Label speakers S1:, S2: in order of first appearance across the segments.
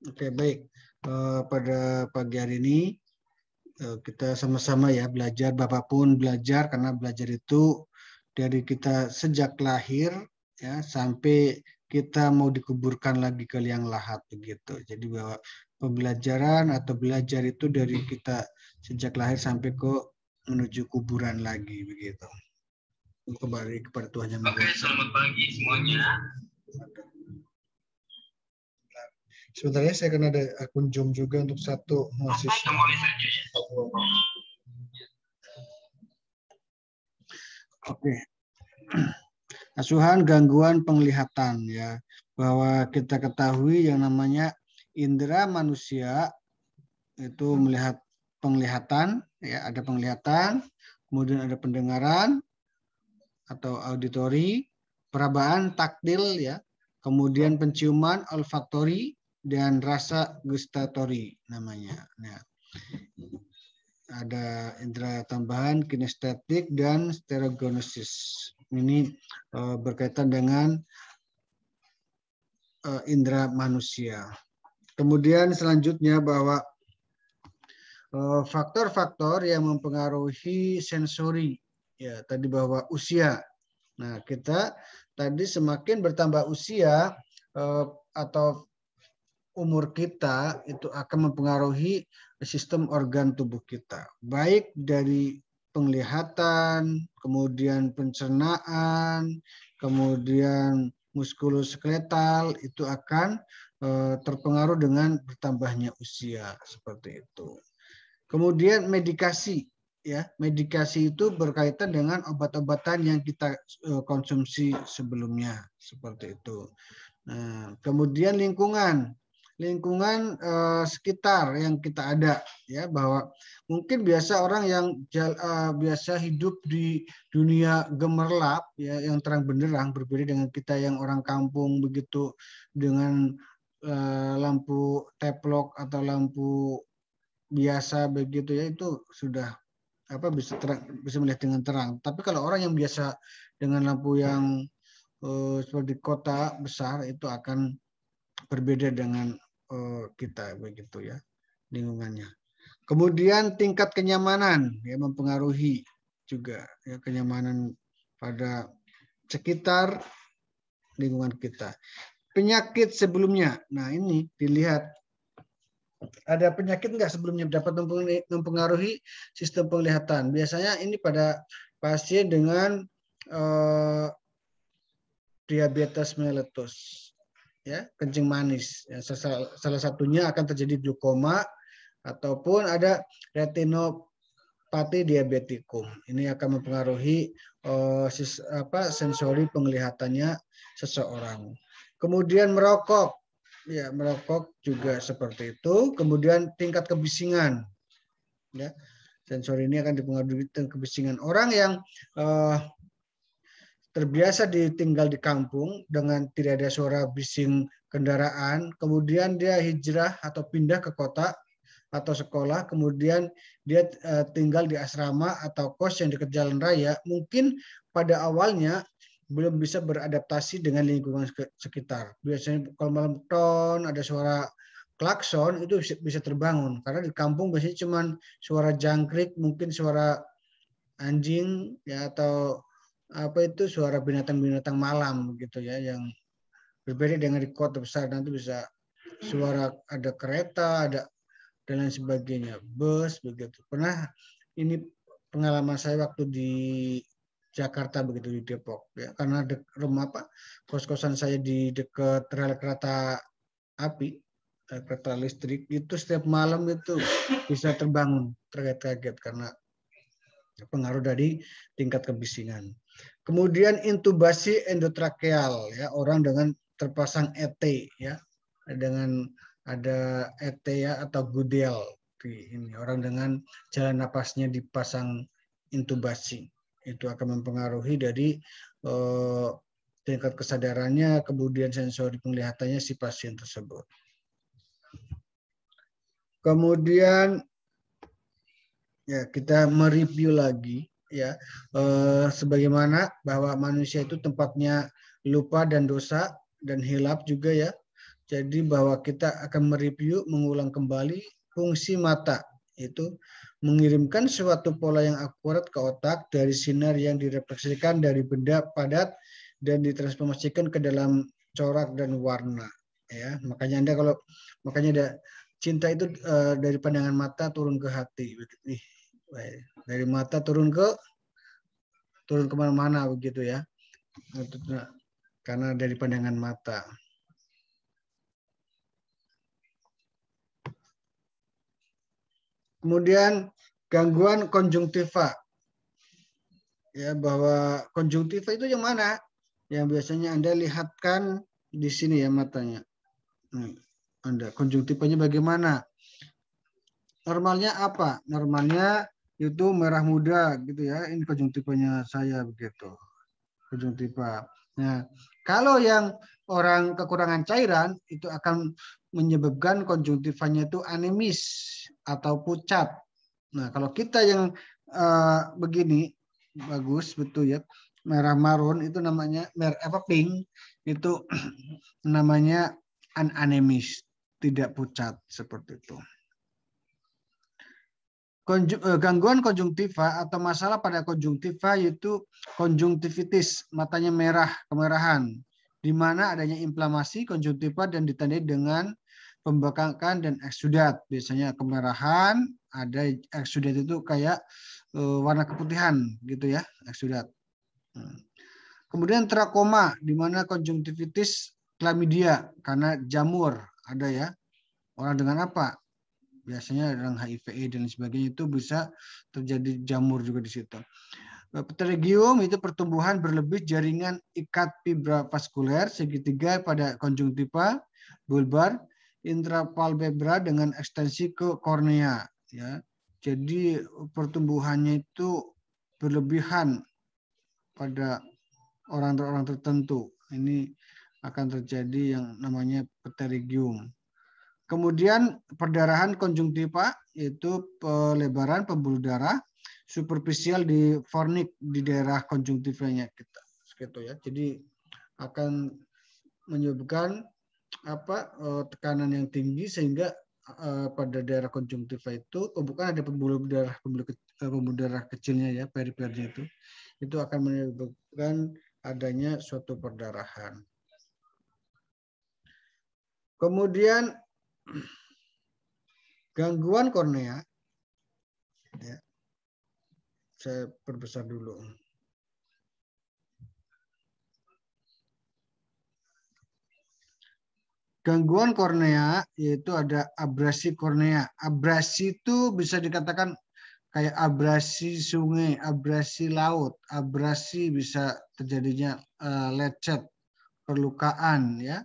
S1: Oke, baik. Pada pagi hari ini kita sama-sama ya belajar, Bapak pun belajar, karena belajar itu dari kita sejak lahir ya sampai kita mau dikuburkan lagi ke liang lahat begitu. Jadi bahwa pembelajaran atau belajar itu dari kita sejak lahir sampai ke menuju kuburan lagi begitu. Kembali kepada Tuhan yang Maha
S2: Oke,
S1: Esa.
S2: selamat pagi semuanya.
S1: Sebenarnya saya akan ada akun Zoom juga untuk satu
S2: Oke,
S1: mahasiswa.
S2: kembali saja ya.
S1: Oke. Asuhan gangguan penglihatan ya, bahwa kita ketahui yang namanya indera manusia itu melihat penglihatan ya, ada penglihatan, kemudian ada pendengaran atau auditori, perabaan taktil ya, kemudian penciuman olfaktori dan rasa gustatori namanya. Nah, ada indera tambahan kinestetik dan stereognosis. Ini berkaitan dengan indera manusia. Kemudian selanjutnya bahwa faktor-faktor yang mempengaruhi sensori ya, tadi bahwa usia. Nah, kita tadi semakin bertambah usia atau umur kita itu akan mempengaruhi sistem organ tubuh kita, baik dari penglihatan, kemudian pencernaan, kemudian muskuloskeletal itu akan terpengaruh dengan bertambahnya usia seperti itu. Kemudian medikasi ya, medikasi itu berkaitan dengan obat-obatan yang kita konsumsi sebelumnya seperti itu. Nah, kemudian lingkungan sekitar yang kita ada ya, bahwa mungkin biasa orang yang biasa hidup di dunia gemerlap ya, yang terang benderang, berbeda dengan kita yang orang kampung begitu, dengan lampu teplok atau lampu biasa begitu ya, itu sudah bisa melihat dengan terang. Tapi kalau orang yang biasa dengan lampu yang seperti kota besar itu akan berbeda dengan kita begitu ya, lingkungannya. Kemudian tingkat kenyamanan ya mempengaruhi juga ya, kenyamanan pada sekitar lingkungan kita. Penyakit sebelumnya. Nah, ini dilihat ada penyakit nggak sebelumnya dapat mempengaruhi sistem penglihatan. Biasanya ini pada pasien dengan diabetes mellitus ya, kencing manis. Ya, salah satunya akan terjadi glaukoma ataupun ada retinopati diabetikum. Ini akan mempengaruhi sensori penglihatannya seseorang. Kemudian merokok. Ya, merokok juga seperti itu. Kemudian tingkat kebisingan. Ya, sensori ini akan dipengaruhi dengan kebisingan. Orang yang terbiasa tinggal di kampung dengan tidak ada suara bising kendaraan, kemudian dia hijrah atau pindah ke kota atau sekolah, kemudian dia tinggal di asrama atau kos yang dekat jalan raya, mungkin pada awalnya belum bisa beradaptasi dengan lingkungan sekitar. Biasanya kalau malam ton ada suara klakson itu bisa terbangun, karena di kampung biasanya cuma suara jangkrik, mungkin suara anjing ya, atau suara binatang-binatang malam gitu ya, yang berbeda dengan di kota besar. Nanti bisa suara ada kereta, ada dan lain sebagainya, bus begitu. Pernah ini pengalaman saya waktu di Jakarta begitu, di Depok ya, karena rumah kos-kosan saya di dekat rel kereta api, kereta listrik, itu setiap malam itu bisa terbangun terkaget-kaget karena pengaruh dari tingkat kebisingan. Kemudian intubasi endotrakeal ya, orang dengan terpasang ET ya, dengan ada ET ya atau gudel. Ini orang dengan jalan napasnya dipasang intubasi. Itu akan mempengaruhi dari tingkat kesadarannya, kemudian sensori penglihatannya si pasien tersebut. Kemudian ya, kita mereview lagi ya, sebagaimana bahwa manusia itu tempatnya lupa dan dosa dan hilap juga ya. Jadi bahwa kita akan mereview, mengulang kembali fungsi mata, itu mengirimkan suatu pola yang akurat ke otak dari sinar yang direfleksikan dari benda padat dan ditransformasikan ke dalam corak dan warna. Ya, makanya Anda kalau ada cinta itu dari pandangan mata turun ke hati. Dari mata turun kemana-mana begitu ya. Karena dari pandangan mata. Kemudian gangguan konjungtiva. Ya, bahwa konjungtiva itu yang mana? Yang biasanya Anda lihatkan di sini ya matanya. Anda konjungtivanya bagaimana? Normalnya apa? Normalnya itu merah muda gitu ya. Ini konjungtivanya saya begitu. Konjungtiva. Nah, kalau yang orang kekurangan cairan itu akan menyebabkan konjungtivanya itu anemis atau pucat. Nah, kalau kita yang begini bagus betul ya, merah marun itu namanya pink itu namanya anemis, tidak pucat seperti itu. Gangguan konjungtiva atau masalah pada konjungtiva yaitu konjungtivitis, matanya merah, kemerahan, di mana adanya inflamasi konjungtiva dan ditandai dengan pembengkakan dan eksudat. Biasanya kemerahan, ada eksudat itu kayak warna keputihan gitu ya, eksudat. Kemudian trakoma, di mana konjungtivitis chlamydia karena jamur ada ya. Orang dengan apa? Biasanya dengan HIV dan sebagainya itu bisa terjadi jamur juga di situ. Pterygium itu pertumbuhan berlebih jaringan ikat fibra vaskuler segitiga pada konjungtiva bulbar intrapalpebra dengan ekstensi ke kornea ya. Jadi pertumbuhannya itu berlebihan pada orang-orang tertentu. Ini akan terjadi yang namanya pterygium. Kemudian perdarahan konjungtiva yaitu pelebaran pembuluh darah superficial di fornik di daerah konjungtivanya kita, gitu ya. Jadi akan menyebabkan tekanan yang tinggi sehingga pada daerah konjungtiva itu bukan ada pembuluh darah kecilnya ya, perifernya itu akan menyebabkan adanya suatu perdarahan. Kemudian gangguan kornea, ya, saya perbesar dulu. Gangguan kornea yaitu ada abrasi kornea. Abrasi itu bisa dikatakan kayak abrasi sungai, abrasi laut, abrasi bisa terjadinya lecet, perlukaan ya.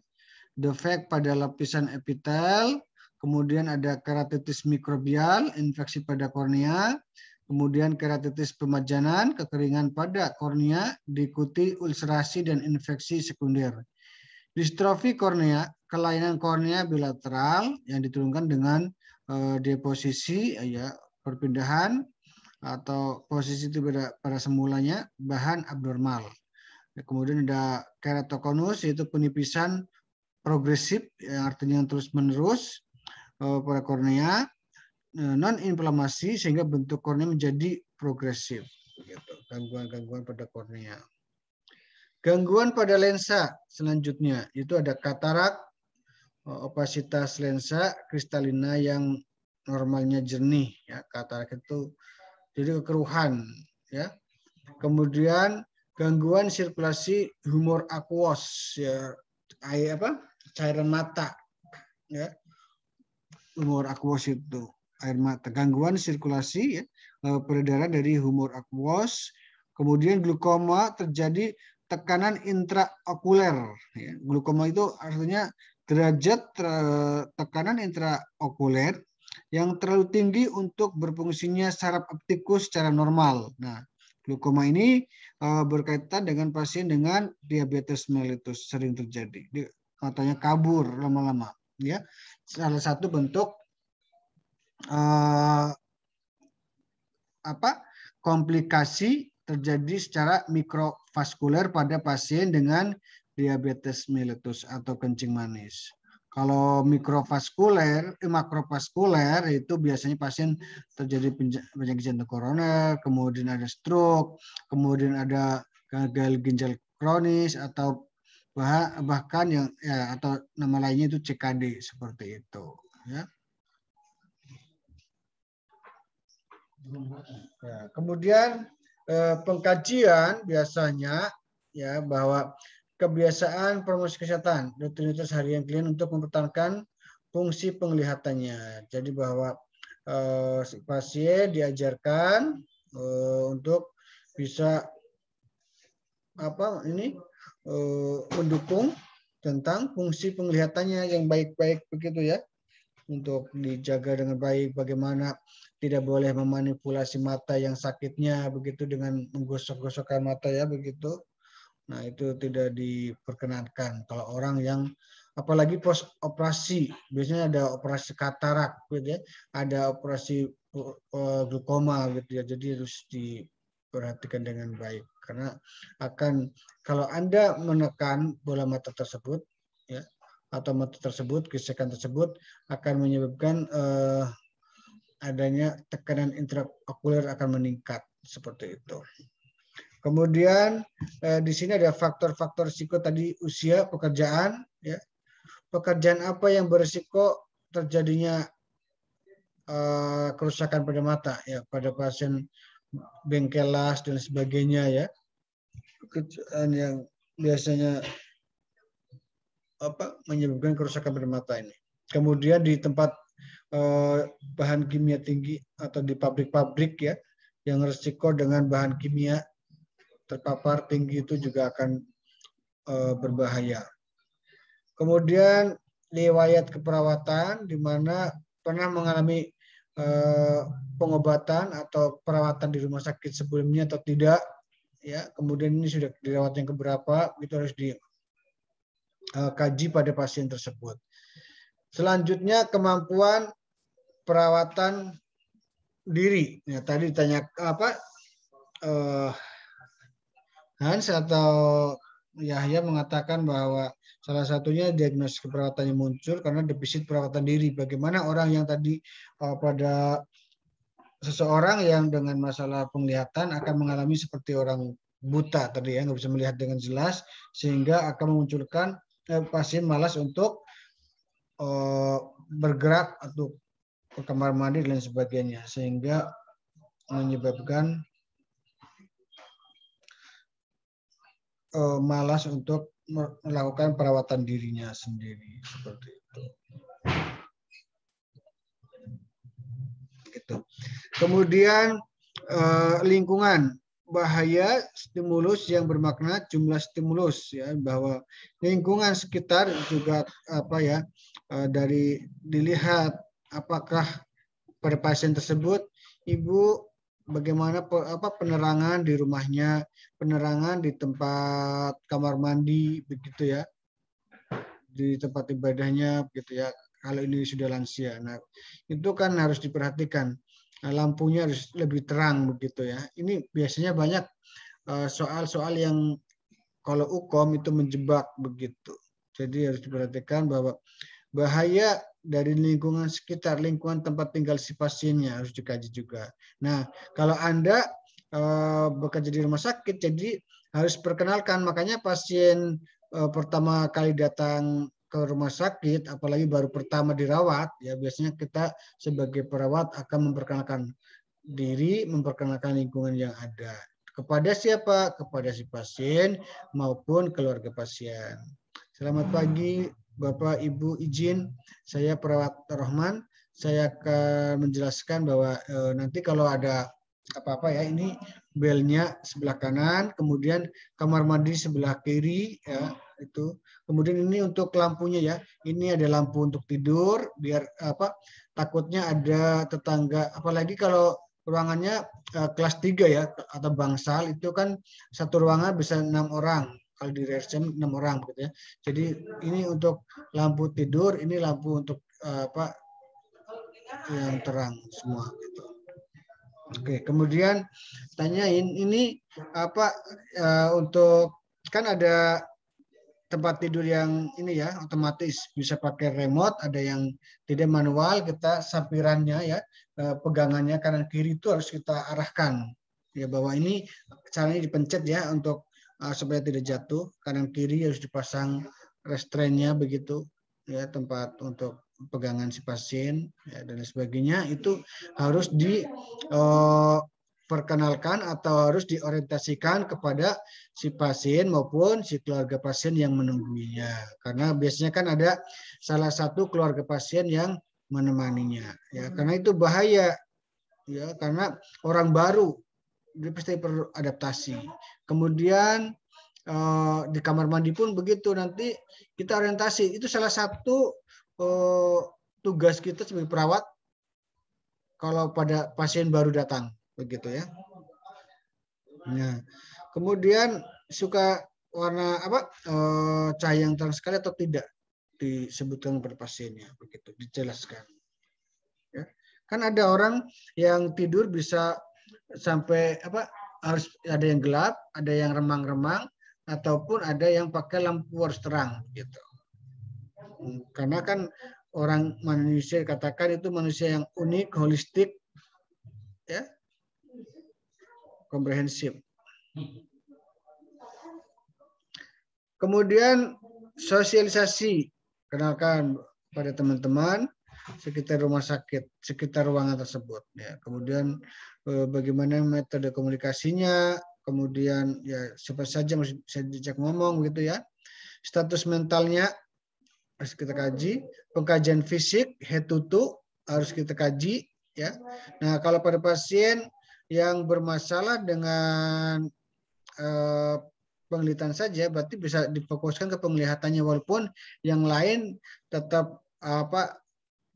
S1: Defek pada lapisan epitel, kemudian ada keratitis mikrobial, infeksi pada kornea, kemudian keratitis pemajanan, kekeringan pada kornea, diikuti ulcerasi dan infeksi sekunder. Distrofi kornea, kelainan kornea bilateral yang diturunkan dengan deposisi, ya, perpindahan atau posisi itu pada semulanya bahan abnormal. Kemudian ada keratokonus, yaitu penipisan progresif, yang artinya terus-menerus pada kornea, non inflamasi sehingga bentuk kornea menjadi progresif. Gangguan-gangguan pada kornea. Gangguan pada lensa selanjutnya itu ada katarak, opasitas lensa kristalina yang normalnya jernih ya, katarak itu jadi kekeruhan ya. Kemudian gangguan sirkulasi humor aquos ya, cairan mata ya. Humor aquos itu air mata, gangguan sirkulasi ya, peredaran dari humor aquos. Kemudian glukoma, terjadi tekanan intraokuler ya. Glukoma itu artinya derajat tekanan intraokuler yang terlalu tinggi untuk berfungsinya saraf optikus secara normal. Nah, glukoma ini berkaitan dengan pasien dengan diabetes mellitus, sering terjadi. Matanya kabur lama-lama ya. Salah satu bentuk komplikasi terjadi secara mikrovaskuler pada pasien dengan diabetes mellitus atau kencing manis. Kalau makrovaskuler itu biasanya pasien terjadi penyakit jantung koroner, kemudian ada stroke, kemudian ada gagal ginjal kronis atau bahkan yang ya atau nama lainnya itu CKD seperti itu ya. Ya, kemudian pengkajian biasanya ya bahwa kebiasaan promosi kesehatan rutinitas harian klien untuk mempertahankan fungsi penglihatannya. Jadi bahwa si pasien diajarkan untuk bisa mendukung tentang fungsi penglihatannya yang baik-baik begitu ya, untuk dijaga dengan baik, bagaimana tidak boleh memanipulasi mata yang sakitnya begitu dengan menggosok-gosokkan mata ya begitu. Nah, itu tidak diperkenankan kalau orang yang apalagi pos operasi, biasanya ada operasi katarak gitu ya, ada operasi glaukoma gitu ya. Jadi harus diperhatikan dengan baik karena akan kalau Anda menekan bola mata tersebut ya atau mata tersebut, gesekan tersebut akan menyebabkan adanya tekanan intraokuler akan meningkat seperti itu. Kemudian di sini ada faktor-faktor risiko tadi, usia, pekerjaan ya. Pekerjaan apa yang berisiko terjadinya kerusakan pada mata ya, pada pasien bengkel las dan sebagainya ya. Pekerjaan yang biasanya menyebabkan kerusakan pada mata ini. Kemudian di tempat bahan kimia tinggi atau di pabrik-pabrik ya, yang risiko dengan bahan kimia terpapar tinggi itu juga akan berbahaya. Kemudian riwayat keperawatan di mana pernah mengalami pengobatan atau perawatan di rumah sakit sebelumnya atau tidak ya. Kemudian ini sudah dirawat yang keberapa, itu harus dikaji pada pasien tersebut. Selanjutnya kemampuan perawatan diri. Ya, tadi ditanya Hans atau Yahya mengatakan bahwa salah satunya diagnosis keperawatan yang muncul karena defisit perawatan diri. Bagaimana orang yang tadi pada seseorang yang dengan masalah penglihatan akan mengalami seperti orang buta tadi ya, nggak bisa melihat dengan jelas sehingga akan memunculkan pasien malas untuk bergerak atau ke kamar mandi dan sebagainya sehingga menyebabkan malas untuk melakukan perawatan dirinya sendiri seperti itu. Gitu. Kemudian lingkungan, bahaya stimulus yang bermakna jumlah stimulus ya, bahwa lingkungan sekitar juga dari dilihat apakah pada pasien tersebut ibu bagaimana penerangan di rumahnya, penerangan di tempat kamar mandi begitu ya, di tempat ibadahnya begitu ya. Kalau ini sudah lansia, nah itu kan harus diperhatikan. Nah, lampunya harus lebih terang begitu ya. Ini biasanya banyak soal-soal yang kalau UKOM itu menjebak begitu. Jadi harus diperhatikan bahwa bahaya dari lingkungan sekitar, lingkungan tempat tinggal si pasiennya harus dikaji juga. Nah, kalau Anda bekerja di rumah sakit, jadi harus perkenalkan. Makanya pasien pertama kali datang ke rumah sakit, apalagi baru pertama dirawat, ya biasanya kita sebagai perawat akan memperkenalkan diri, memperkenalkan lingkungan yang ada. Kepada siapa? Kepada si pasien maupun keluarga pasien. Selamat pagi, Bapak, Ibu, izin saya perawat Rohman. Saya akan menjelaskan bahwa nanti kalau ada apa-apa ya, ini belnya sebelah kanan, kemudian kamar mandi sebelah kiri ya itu. Kemudian ini untuk lampunya ya. Ini ada lampu untuk tidur biar takutnya ada tetangga, apalagi kalau ruangannya kelas 3 ya atau bangsal, itu kan satu ruangan bisa 6 orang. Kalau di RSCM 6 orang gitu ya. Jadi ini untuk lampu tidur, ini lampu untuk yang terang semua gitu. Oke, kemudian tanyain ini untuk kan ada tempat tidur yang ini ya otomatis bisa pakai remote, ada yang tidak manual, kita sampirannya ya pegangannya kanan kiri itu harus kita arahkan ya bahwa ini caranya dipencet ya untuk supaya tidak jatuh, kanan kiri harus dipasang restrainnya begitu ya, tempat untuk pegangan si pasien ya, dan sebagainya itu harus perkenalkan atau harus diorientasikan kepada si pasien maupun si keluarga pasien yang menunggunya. Karena biasanya kan ada salah satu keluarga pasien yang menemaninya. Ya, karena itu bahaya ya, karena orang baru dia pasti perlu adaptasi. Kemudian di kamar mandi pun begitu, nanti kita orientasi. Itu salah satu tugas kita sebagai perawat kalau pada pasien baru datang begitu ya. Nah, kemudian suka warna apa cahaya yang terang sekali atau tidak disebutkan kepada pasiennya begitu, dijelaskan. Ya. Kan ada orang yang tidur bisa sampai apa harus ada yang gelap, ada yang remang-remang, ataupun ada yang pakai lampu harus terang gitu. Karena kan orang manusia katakan itu manusia yang unik, holistik, ya, komprehensif. Kemudian sosialisasi, kenalkan pada teman-teman sekitar rumah sakit, sekitar ruangan tersebut. Ya, kemudian bagaimana metode komunikasinya, kemudian ya siapa saja bisa diajak ngomong gitu ya. Status mentalnya harus kita kaji, pengkajian fisik head to toe harus kita kaji ya. Nah, kalau pada pasien yang bermasalah dengan penglihatan saja, berarti bisa difokuskan ke penglihatannya walaupun yang lain tetap apa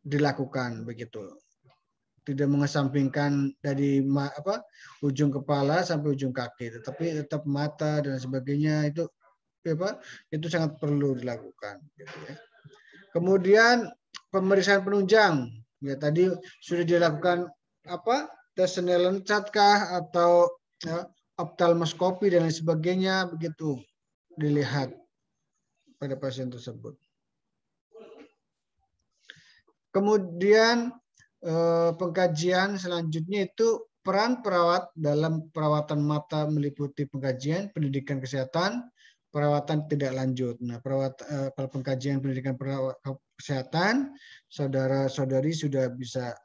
S1: dilakukan begitu. Tidak mengesampingkan dari ujung kepala sampai ujung kaki, tetapi tetap mata dan sebagainya itu itu sangat perlu dilakukan gitu ya. Kemudian pemeriksaan penunjang ya, tadi sudah dilakukan apa tes Snellen chart kah atau ya, optalmoskopi dan lain sebagainya begitu dilihat pada pasien tersebut. Kemudian pengkajian selanjutnya itu peran perawat dalam perawatan mata meliputi pengkajian pendidikan kesehatan, perawatan tidak lanjut. Nah, kalau pengkajian pendidikan kesehatan, saudara-saudari sudah bisa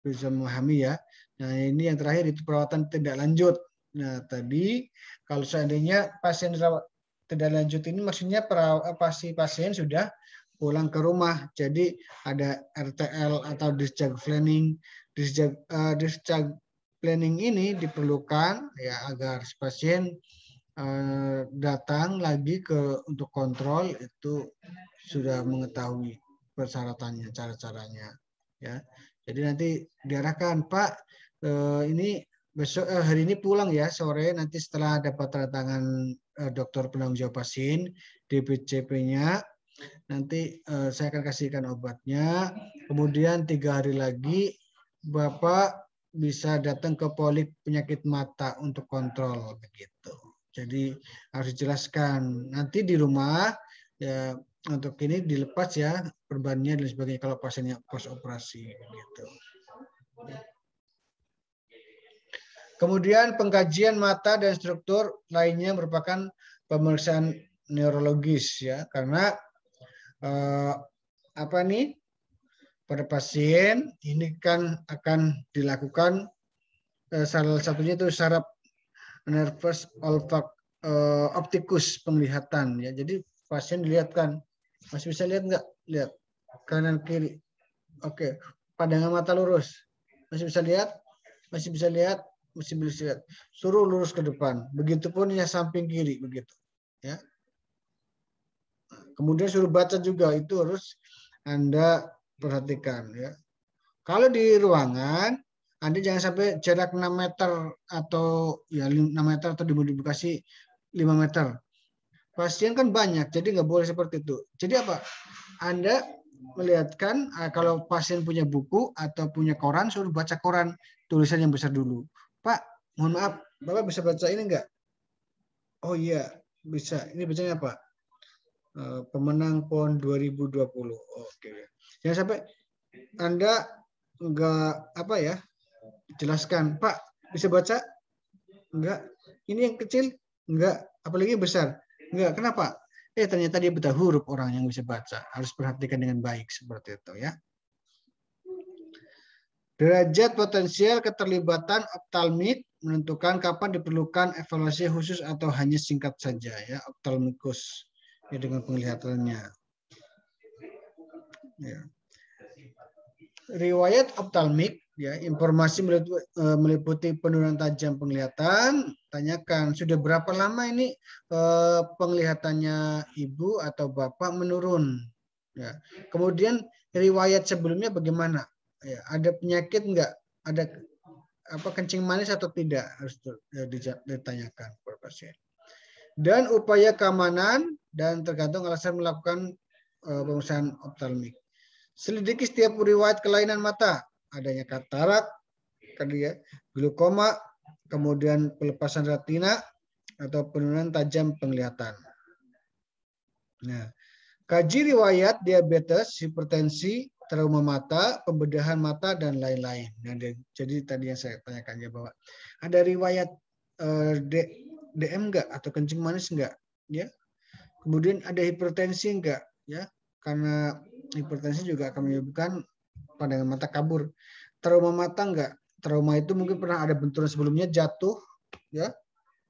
S1: memahami ya. Nah, ini yang terakhir itu perawatan tidak lanjut. Nah, tadi kalau seandainya pasien tidak lanjut ini maksudnya pasien sudah pulang ke rumah. Jadi ada RTL atau discharge planning. Discharge planning ini diperlukan ya agar pasien datang lagi untuk kontrol itu sudah mengetahui persyaratannya, cara-caranya ya. Jadi nanti diarahkan, Pak ini besok hari ini pulang ya sore, nanti setelah dapat tanda tangan dokter penanggung jawab pasien DPCP-nya, nanti saya akan kasihkan obatnya. Kemudian 3 hari lagi Bapak bisa datang ke polik penyakit mata untuk kontrol begitu. Jadi harus dijelaskan. Nanti di rumah ya untuk ini dilepas ya perbannya dan sebagainya kalau pasiennya pos operasi gitu. Kemudian pengkajian mata dan struktur lainnya merupakan pemeriksaan neurologis ya, karena pada pasien ini kan akan dilakukan salah satunya itu saraf nervus optikus penglihatan ya. Jadi pasien dilihatkan, masih bisa lihat nggak? Lihat kanan kiri. Oke, pandangan mata lurus. Masih bisa lihat? Masih bisa lihat? Masih bisa lihat. Suruh lurus ke depan. Begitupun yang samping kiri begitu. Ya. Kemudian suruh baca juga, itu harus Anda perhatikan ya. Kalau di ruangan Anda jangan sampai jarak 6 meter atau ya 6 meter atau dimodifikasi 5 meter. Pasien kan banyak, jadi nggak boleh seperti itu. Jadi apa? Anda melihatkan kalau pasien punya buku atau punya koran, suruh baca koran, tulisan yang besar dulu. Pak, mohon maaf, Bapak bisa baca ini nggak? Oh iya, bisa. Ini bacanya apa? pemenang PON 2020. Oke. Jangan sampai Anda enggak apa ya, jelaskan, Pak, bisa baca? Enggak. Ini yang kecil? Enggak. Apalagi yang besar? Enggak. Kenapa? Ternyata dia buta huruf orang yang bisa baca. Harus perhatikan dengan baik seperti itu ya. Derajat potensial keterlibatan optalmik menentukan kapan diperlukan evaluasi khusus atau hanya singkat saja ya, optalmikus ya, dengan penglihatannya. Ya. Riwayat optalmik ya, informasi meliputi penurunan tajam penglihatan. Tanyakan sudah berapa lama ini penglihatannya ibu atau bapak menurun. Ya. Kemudian riwayat sebelumnya bagaimana? Ya, ada penyakit enggak? Ada apa kencing manis atau tidak? Harus ditanyakan kepada pasien. Dan upaya keamanan dan tergantung alasan melakukan pemeriksaan optalmik. Selidiki setiap riwayat kelainan mata, adanya katarak, glaukoma, kemudian pelepasan retina atau penurunan tajam penglihatan. Nah, kaji riwayat diabetes, hipertensi, trauma mata, pembedahan mata, dan lain-lain. Nah, jadi tadi yang saya tanyakan ya, bahwa ada riwayat DM enggak atau kencing manis enggak, ya. Kemudian ada hipertensi enggak, ya. Karena hipertensi juga akan menyebabkan pandangan mata kabur. Trauma mata enggak? Trauma itu mungkin pernah ada benturan sebelumnya, jatuh, ya.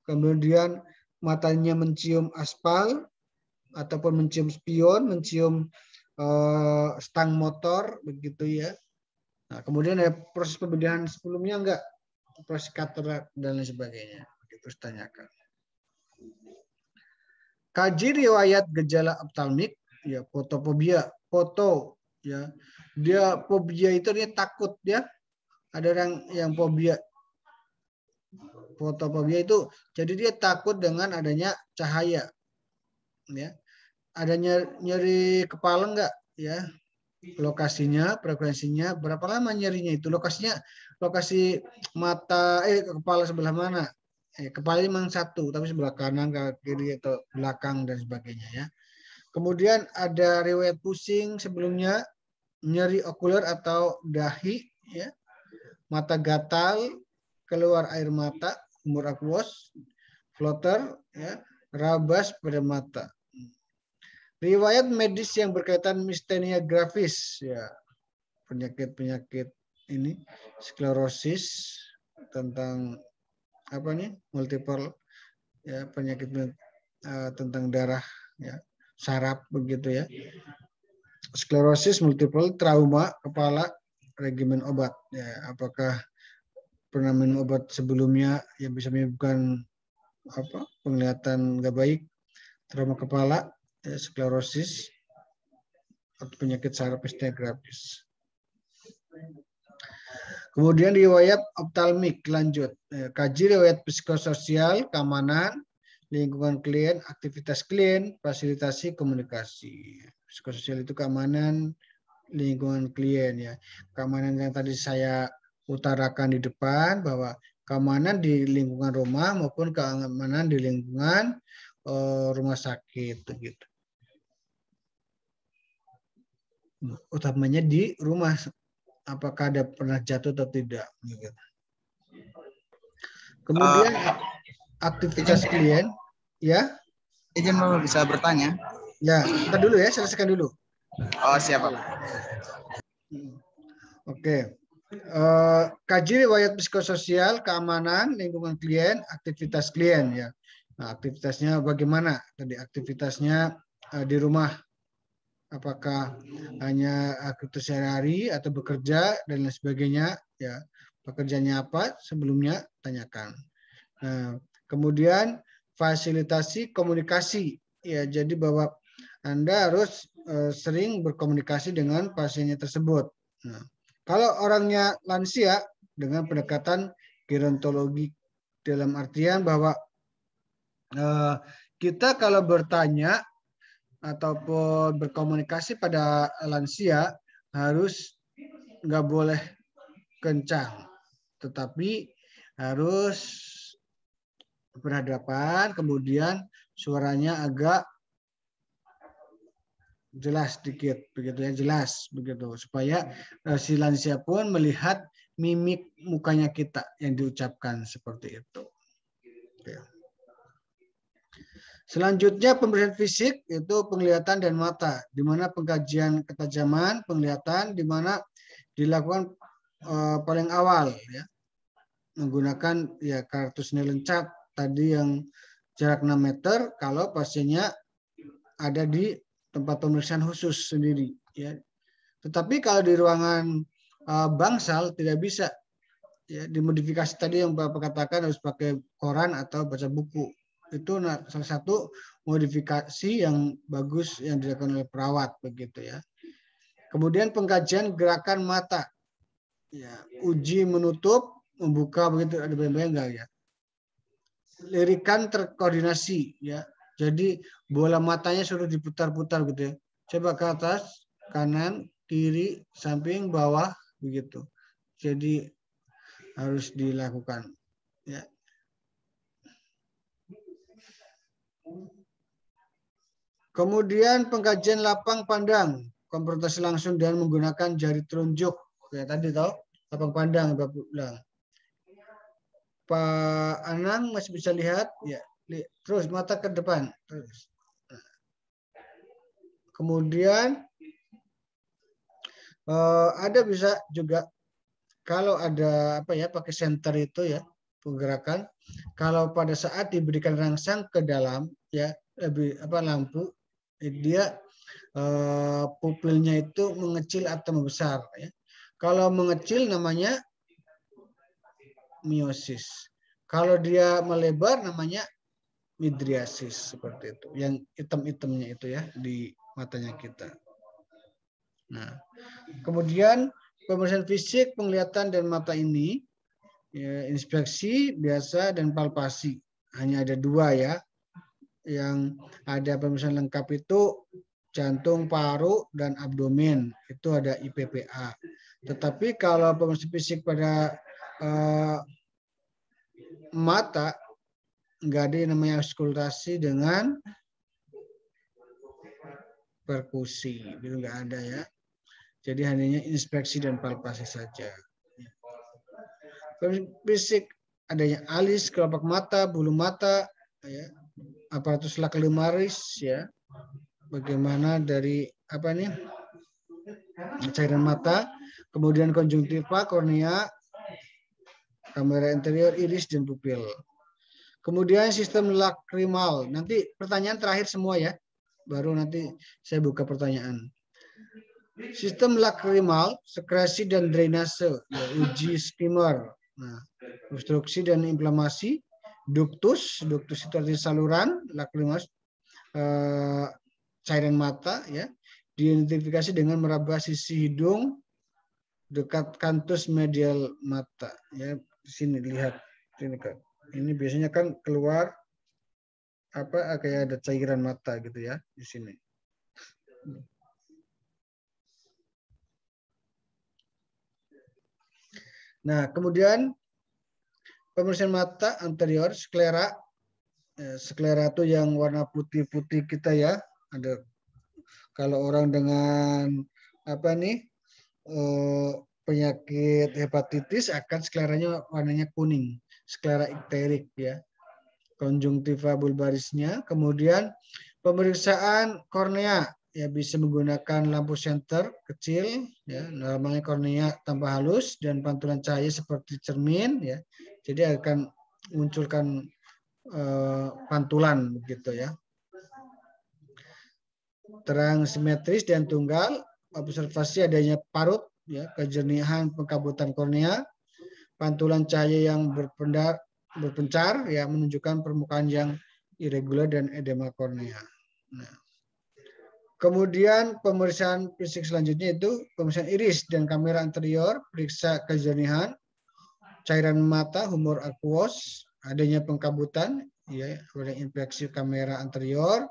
S1: Kemudian matanya mencium aspal ataupun mencium spion, mencium stang motor, begitu ya. Nah, kemudian ada proses pembedahan sebelumnya enggak, proses katarak dan lain sebagainya. Itu tanyakan. Kaji riwayat gejala optalmik, ya, fotofobia, foto, ya, dia fobia itu dia takut ya. Ada orang yang fobia, fotofobia itu, jadi dia takut dengan adanya cahaya, ya. Ada nyeri kepala enggak, ya? Lokasinya, frekuensinya, berapa lama nyerinya itu? Lokasi mata, kepala sebelah mana? Kepala memang satu, tapi sebelah kanan, kiri atau belakang dan sebagainya ya. Kemudian ada riwayat pusing sebelumnya, nyeri okuler atau dahi, ya, mata gatal, keluar air mata, humor aqueous, floater, ya, rabas pada mata. Riwayat medis yang berkaitan mistenia gravis, ya, penyakit-penyakit ini, sklerosis, tentang apa nih, multiple, ya, penyakit tentang darah, ya, saraf begitu ya. Sklerosis multiple, trauma kepala, regimen obat, ya, apakah pernah minum obat sebelumnya yang bisa menyebabkan apa, penglihatan nggak baik, trauma kepala, ya, sklerosis atau penyakit saraf mistenia gravis. Kemudian riwayat optalmik, lanjut. Kaji riwayat psikososial, keamanan, lingkungan klien, aktivitas klien, fasilitasi komunikasi. Psikososial itu keamanan, lingkungan klien ya. Keamanan yang tadi saya utarakan di depan, bahwa keamanan di lingkungan rumah maupun keamanan di lingkungan rumah sakit begitu. Utamanya di rumah, apakah ada pernah jatuh atau tidak. Kemudian aktivitas klien, ya.
S3: Izin Bapak bisa bertanya?
S1: Ya, kita dulu ya, selesaikan dulu.
S3: Oh, siap Bapak.
S1: Oke. Kaji riwayat psikososial, keamanan, lingkungan klien, aktivitas klien ya. Nah, aktivitasnya bagaimana? Tadi aktivitasnya di rumah, apakah hanya aktivitas sehari-hari atau bekerja dan lain sebagainya ya. Pekerjaannya apa sebelumnya, tanyakan. Nah, kemudian fasilitasi komunikasi ya, jadi bahwa Anda harus sering berkomunikasi dengan pasiennya tersebut. Nah, kalau orangnya lansia, dengan pendekatan gerontologi, dalam artian bahwa kita kalau bertanya ataupun berkomunikasi pada lansia harus nggak boleh kencang, tetapi harus berhadapan, kemudian suaranya agak jelas sedikit begitu ya, jelas begitu supaya si lansia pun melihat mimik mukanya kita yang diucapkan seperti itu. Oke. Selanjutnya pemeriksaan fisik itu penglihatan dan mata, di mana pengkajian ketajaman penglihatan di mana dilakukan paling awal ya, menggunakan ya kartu Snellen chart tadi yang jarak 6 meter kalau pasiennya ada di tempat pemeriksaan khusus sendiri ya. Tetapi kalau di ruangan bangsal tidak bisa ya, dimodifikasi tadi yang Bapak katakan harus pakai koran atau baca buku. Itu salah satu modifikasi yang bagus yang dilakukan oleh perawat begitu ya. Kemudian pengkajian gerakan mata. Ya, uji menutup, membuka begitu, ada bayang-bayang enggak ya? Lirikan terkoordinasi ya. Jadi bola matanya suruh diputar-putar gitu ya. Coba ke atas, kanan, kiri, samping, bawah begitu. Jadi harus dilakukan ya. Kemudian pengkajian lapang pandang, konfrontasi langsung dengan menggunakan jari telunjuk. Kayak tadi tahu, lapang pandang Bapak bilang. Pak Anang masih bisa lihat ya, terus mata ke depan terus. Kemudian ada bisa juga kalau ada apa ya pakai senter itu ya pergerakan, kalau pada saat diberikan rangsang ke dalam ya lebih apa lampu dia pupilnya itu mengecil atau membesar ya. Kalau mengecil namanya miosis. Kalau dia melebar namanya midriasis seperti itu. Yang hitam-hitamnya itu ya di matanya kita. Nah, kemudian pemeriksaan fisik, penglihatan dan mata ini ya, inspeksi biasa dan palpasi. Hanya ada 2 ya. Yang ada pemeriksaan lengkap itu jantung, paru dan abdomen. Itu ada IPPA. Tetapi kalau pemeriksaan fisik pada mata nggak ada yang namanya auskultasi dengan perkusi, itu nggak ada ya. Jadi hanya inspeksi dan palpasi saja. Fisik adanya alis, kelopak mata, bulu mata, ya, aparatus lacrimalis, ya, bagaimana dari apa nih cairan mata, kemudian konjungtiva, kornea, kamera interior, iris dan pupil. Kemudian sistem lakrimal. Nanti pertanyaan terakhir semua ya. Baru nanti saya buka pertanyaan. Sistem lakrimal, sekresi dan drainase, ya, uji skimmer. Nah, obstruksi dan inflamasi, duktus itu artinya saluran, lakrimal, cairan mata, ya, diidentifikasi dengan meraba sisi hidung dekat kantus medial mata. Ya, di sini lihat, sini kan. Ini biasanya kan keluar apa kayak ada cairan mata gitu ya di sini. Nah, kemudian pemeriksaan mata anterior sklera. Sklera itu yang warna putih-putih kita ya. Ada kalau orang dengan apa nih penyakit hepatitis akan skleranya warnanya kuning, sklera ikterik ya. Konjungtiva bulbarisnya, kemudian pemeriksaan kornea ya bisa menggunakan lampu senter kecil ya, normalnya kornea tambah halus dan pantulan cahaya seperti cermin ya. Jadi akan munculkan pantulan begitu ya. Terang simetris dan tunggal, observasi adanya parut ya, kejernihan pengkabutan kornea, pantulan cahaya yang berpencar ya menunjukkan permukaan yang irregular dan edema kornea. Nah, kemudian pemeriksaan fisik selanjutnya itu pemeriksaan iris dan kamera anterior, periksa kejernihan, cairan mata, humor aquos, adanya pengkabutan, ya, infeksi kamera anterior,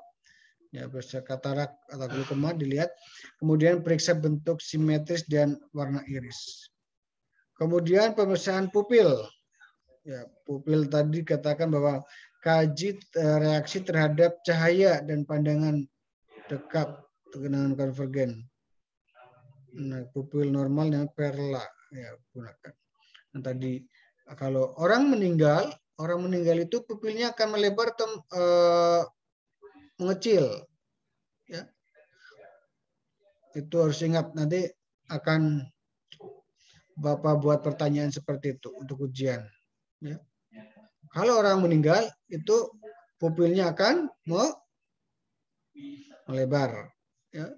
S1: ya, periksa katarak atau glaukoma dilihat, kemudian periksa bentuk simetris dan warna iris. Kemudian pemeriksaan pupil. Ya, pupil tadi katakan bahwa kaji reaksi terhadap cahaya dan pandangan dekat kegenangan konvergen. Nah, pupil normalnya perla ya gunakan. Nah, tadi kalau orang meninggal itu pupilnya akan melebar atau mengecil. Ya. Itu harus ingat, nanti akan Bapak buat pertanyaan seperti itu untuk ujian. Ya. Kalau orang meninggal itu pupilnya akan melebar. Ya.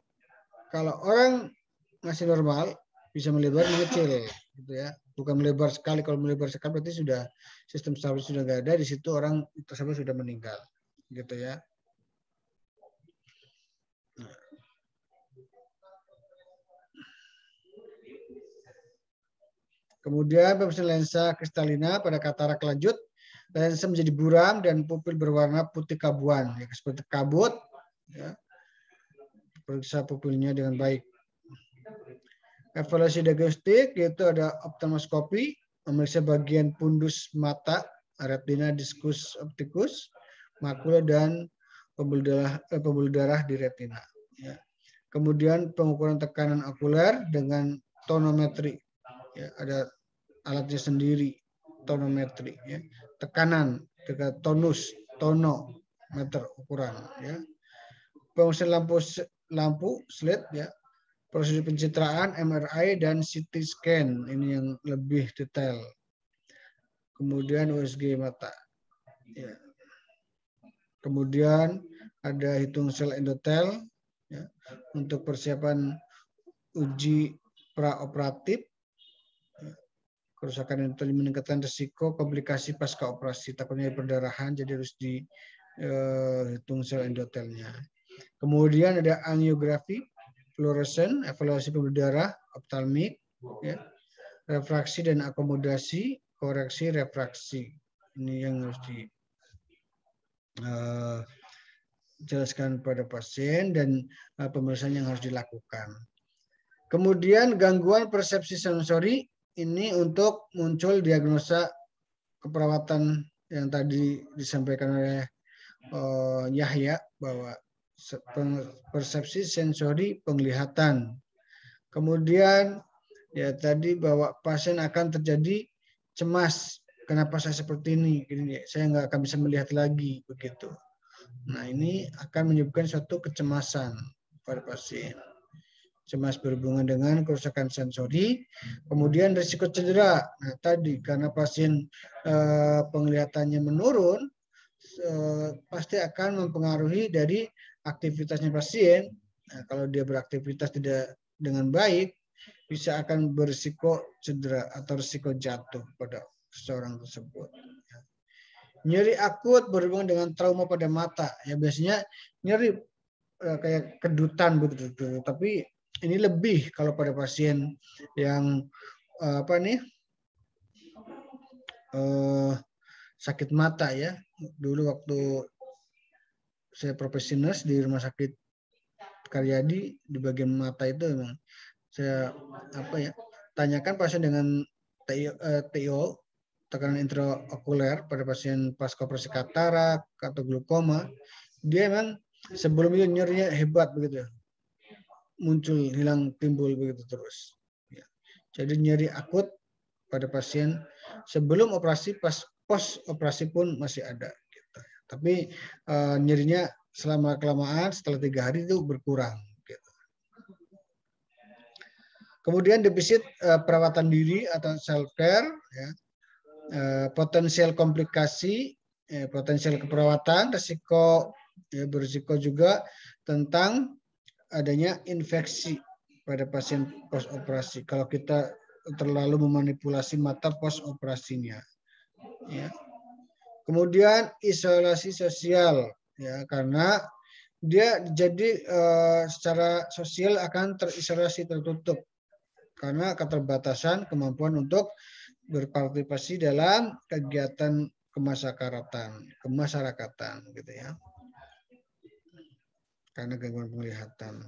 S1: Kalau orang masih normal bisa melebar mengecil, gitu ya. Bukan melebar sekali. Kalau melebar sekali berarti sudah sistem saraf sudah nggak ada, di situ orang tersebut sudah meninggal, gitu ya. Kemudian pemeriksaan lensa kristalina pada katarak lanjut, lensa menjadi buram dan pupil berwarna putih kabuan, ya, seperti kabut. Ya. Periksa pupilnya dengan baik. Evaluasi diagnostik yaitu ada ophthalmoskopi, memeriksa bagian pundus mata, retina, diskus optikus, makula dan pembuluh darah di retina. Ya. Kemudian pengukuran tekanan okuler dengan tonometri. Ya, ada alatnya sendiri, tonometri. Ya. Tekanan, tonus, tonometer ukuran. Ya. Pemeriksaan lampu slit, ya. Prosedur pencitraan, MRI, dan CT scan. Ini yang lebih detail. Kemudian USG mata. Ya. Kemudian ada hitung sel endotel, ya, untuk persiapan uji praoperatif. Ya. Kerusakan endotel meningkatkan risiko komplikasi pasca operasi. Takutnya perdarahan, jadi harus dihitung sel endotelnya. Kemudian ada angiografi, fluoresen, evaluasi pembuluh darah, optalmik, ya, refraksi dan akomodasi, koreksi refraksi. Ini yang harus dijelaskan pada pasien dan pemeriksaan yang harus dilakukan. Kemudian gangguan persepsi sensori ini untuk muncul diagnosa keperawatan yang tadi disampaikan oleh Yahya bahwa persepsi sensori penglihatan. Kemudian ya tadi bahwa pasien akan terjadi cemas. Kenapa saya seperti ini? Saya nggak akan bisa melihat lagi begitu. Nah ini akan menyebabkan suatu kecemasan pada pasien. Cemas berhubungan dengan kerusakan sensori. Kemudian risiko cedera. Nah tadi karena pasien penglihatannya menurun, pasti akan mempengaruhi dari aktivitasnya pasien. Nah, kalau dia beraktivitas tidak dengan baik, bisa akan berisiko cedera atau risiko jatuh pada seseorang tersebut. Nyeri akut berhubungan dengan trauma pada mata. Ya biasanya nyeri kayak kedutan begitu. Tapi ini lebih kalau pada pasien yang sakit mata ya. Dulu waktu saya profesi nurse di rumah sakit Karyadi di bagian mata itu memang saya tanyakan pasien dengan TIO, tekanan intraokuler pada pasien pasca operasi katarak atau glaukoma, dia memang sebelum itu nyerinya hebat begitu, muncul hilang timbul begitu terus. Ya. Jadi nyeri akut pada pasien sebelum operasi, pos operasi pun masih ada. Gitu. Tapi nyerinya selama kelamaan setelah 3 hari itu berkurang. Gitu. Kemudian defisit perawatan diri atau self care, ya. Potensial komplikasi, potensial keperawatan, risiko berisiko juga tentang adanya infeksi pada pasien post operasi. Kalau kita terlalu memanipulasi mata post operasinya, ya. Kemudian isolasi sosial, ya, karena dia jadi secara sosial akan terisolasi tertutup karena keterbatasan kemampuan untuk berpartisipasi dalam kegiatan kemasyarakatan gitu ya. Karena gangguan penglihatan.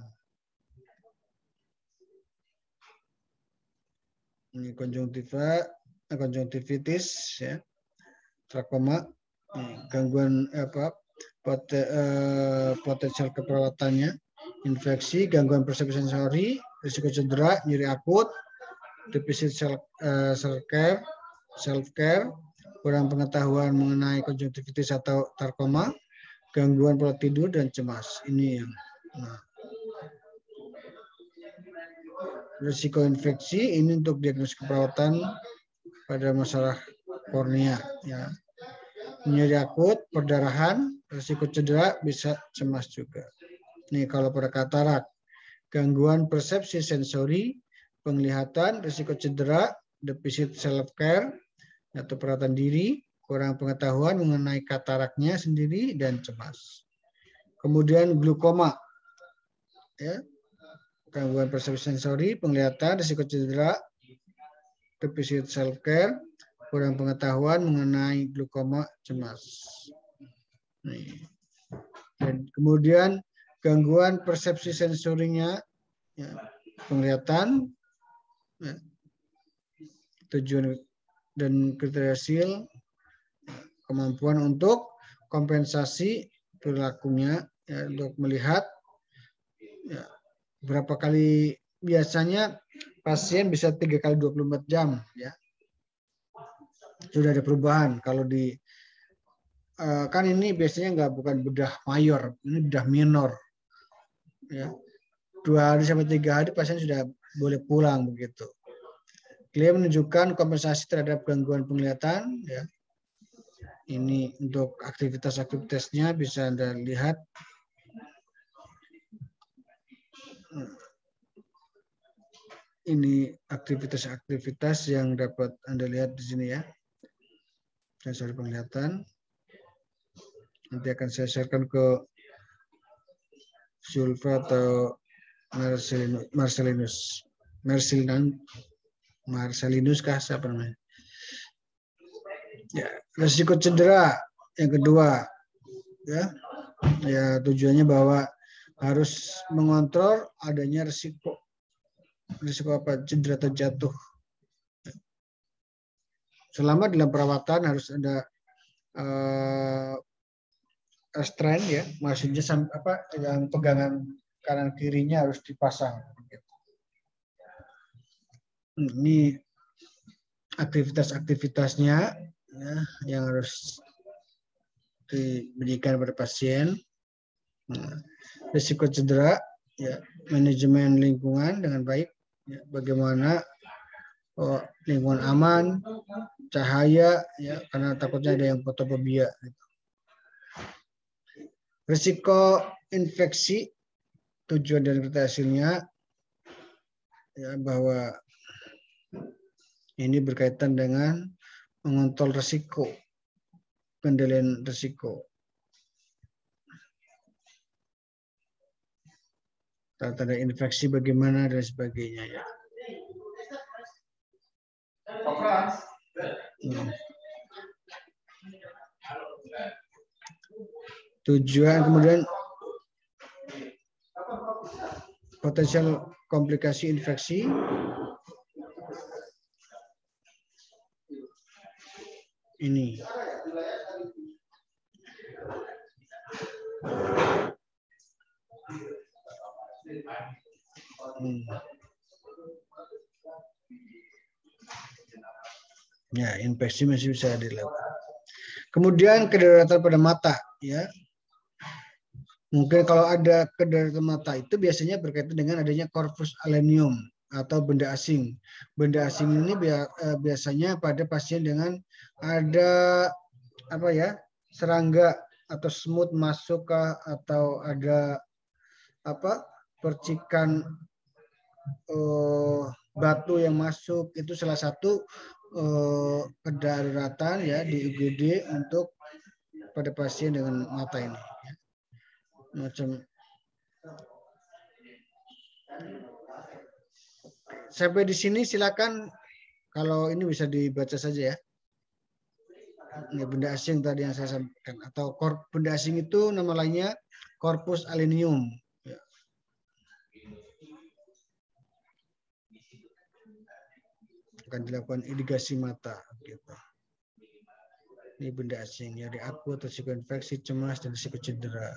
S1: Ini konjungtivitis ya. Trakoma, gangguan potensial keperawatannya infeksi, gangguan persepsi sensori, risiko cedera, nyeri akut, defisit self-care, kurang pengetahuan mengenai konjungtivitis atau sarkoma, gangguan pola tidur, dan cemas. Ini yang risiko infeksi ini untuk diagnosis keperawatan pada masalah kornea. Ya. Nyeri akut, perdarahan, risiko cedera, bisa cemas juga. Nih kalau pada katarak, gangguan persepsi sensori, penglihatan, risiko cedera, defisit self-care atau perawatan diri, kurang pengetahuan mengenai kataraknya sendiri, dan cemas. Kemudian glukoma, ya, gangguan persepsi sensori, penglihatan, risiko cedera, defisit self-care, kurang pengetahuan mengenai glukoma, cemas. Nih. Dan kemudian gangguan persepsi sensorinya, ya, penglihatan, ya, tujuan dan kriteria hasil, kemampuan untuk kompensasi perilakunya, ya, untuk melihat, ya, berapa kali, biasanya pasien bisa 3 kali 24 jam, ya. Sudah ada perubahan. Kalau di kan ini biasanya bukan bedah mayor, ini bedah minor. Ya. 2 hari sampai 3 hari pasien sudah boleh pulang begitu. Klaim menunjukkan kompensasi terhadap gangguan penglihatan. Ya. Ini untuk aktivitas-aktivitasnya bisa Anda lihat. Ini aktivitas-aktivitas yang dapat Anda lihat di sini, ya. Sensor penglihatan. Nanti akan saya sharekan ke Zulfa atau Marcelinus kah siapa namanya? Ya, risiko cedera yang kedua, ya. Ya, tujuannya bahwa harus mengontrol adanya risiko apa? Cedera atau jatuh. Selama dalam perawatan harus ada restraint, ya, maksudnya apa, yang pegangan kanan kirinya harus dipasang. Ini aktivitas-aktivitasnya, ya, yang harus diberikan pada pasien. Risiko cedera, ya, manajemen lingkungan dengan baik, ya, bagaimana lingkungan aman, cahaya, ya, karena takutnya ada yang fotofobia. Gitu. Risiko infeksi, tujuan dan kriteria hasilnya, ya, bahwa ini berkaitan dengan mengontrol risiko, kendalian risiko. Tanda infeksi bagaimana dan sebagainya, ya. Tujuan, kemudian potensial komplikasi infeksi, ini. Ya, infeksi masih bisa dilakukan. Kemudian kedaruratan pada mata, ya. Mungkin kalau ada kedaruratan mata itu biasanya berkaitan dengan adanya corpus alenium atau benda asing. Benda asing ini biasanya pada pasien dengan ada apa, ya, serangga atau semut masuk atau ada apa, percikan batu yang masuk, itu salah satu kedaruratan, ya, di UGD untuk pada pasien dengan mata ini, ya. Macam sampai di sini silakan, kalau ini bisa dibaca saja, ya. Ini benda asing tadi yang saya sampaikan, atau benda asing itu nama lainnya corpus alenium. Ya. Akan dilakukan irigasi mata, gitu. Ini benda asing, ya, di akut, risiko infeksi, cemas, dan risiko cedera.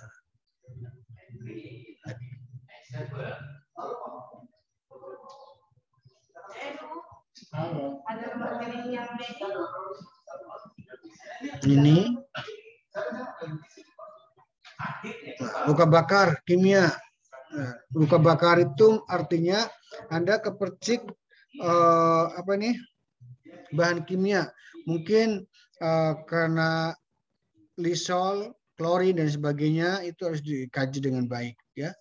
S1: Ini luka bakar kimia. Nah, luka bakar itu artinya Anda kepercik bahan kimia, mungkin karena lisol, klorin dan sebagainya, itu harus dikaji dengan baik ya.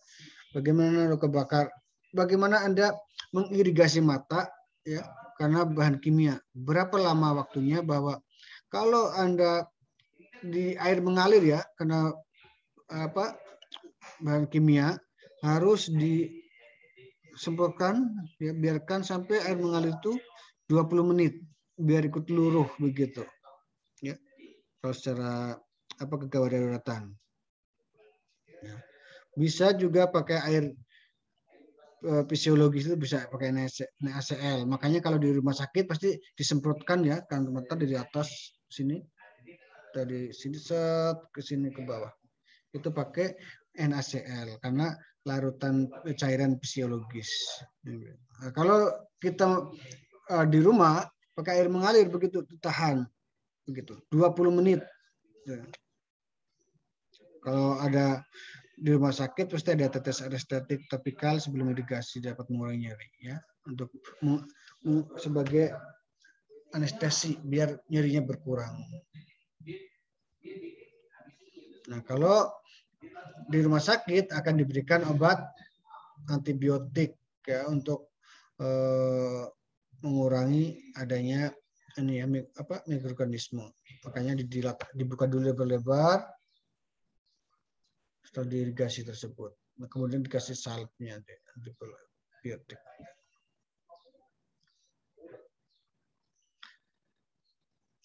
S1: Bagaimana luka bakar? Bagaimana Anda mengirigasi mata ya karena bahan kimia? Berapa lama waktunya? Bahwa kalau Anda di air mengalir ya karena bahan kimia, harus disemprotkan ya, biarkan sampai air mengalir itu 20 menit biar ikut luruh begitu ya. Kalau secara kegawat daruratan ya. Bisa juga pakai air fisiologis, itu bisa pakai NaCl. Makanya kalau di rumah sakit pasti disemprotkan ya kan mata dari atas sini, dari sini set ke sini ke bawah, itu pakai NaCl karena larutan cairan fisiologis. Nah, kalau kita di rumah pakai air mengalir begitu, tahan begitu 20 menit. Kalau ada di rumah sakit pasti ada tetes anestetik topikal sebelum irigasi, dapat mengurangi nyeri ya, untuk sebagai anestesi biar nyerinya berkurang. Nah, kalau di rumah sakit akan diberikan obat antibiotik ya untuk mengurangi adanya ini ya mikroorganisme. Makanya dibuka dulu lebar-lebar setelah diirigasi tersebut. Nah, kemudian dikasih salpnya antibiotik.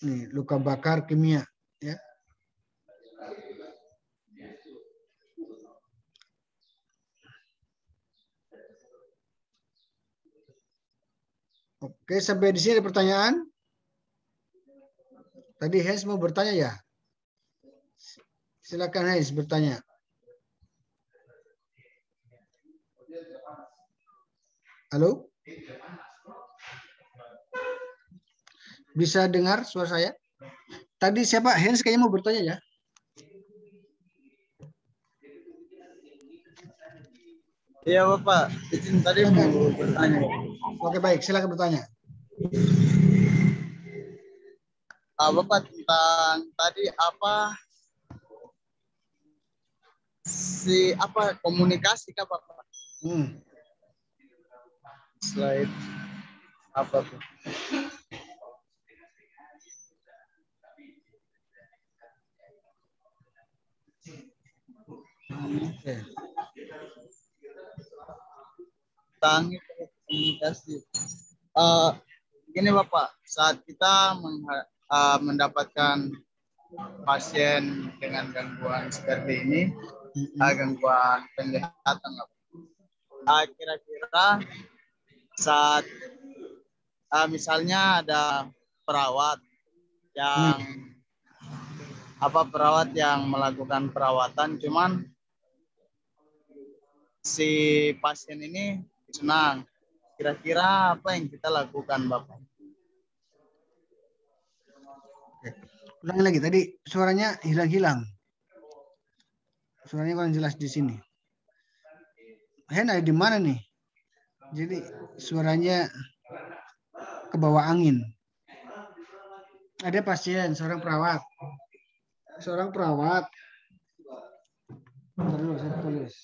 S1: Nih, luka bakar kimia ya. Oke, sampai di sini ada pertanyaan? Tadi Hans mau bertanya ya? Silakan Hans bertanya. Halo? Bisa dengar suara saya? Tadi siapa? Hans kayaknya mau bertanya ya?
S3: Iya Bapak, izin tadi mau bertanya.
S1: Oke baik, silakan bertanya.
S3: Bapak tentang tadi komunikasi kah Bapak? Slide apa tuh? Tentang komunikasi. Gini Bapak, saat kita mendapatkan pasien dengan gangguan seperti ini, gangguan penglihatan, kira-kira saat misalnya ada perawat yang melakukan perawatan, cuman si pasien ini senang, kira-kira apa yang kita lakukan Bapak?
S1: Ulangi lagi, tadi suaranya hilang-hilang. Suaranya kurang jelas di sini. Hen ada di mana nih? Jadi suaranya ke bawah angin. Ada pasien, seorang perawat. Bentar dulu, saya tulis.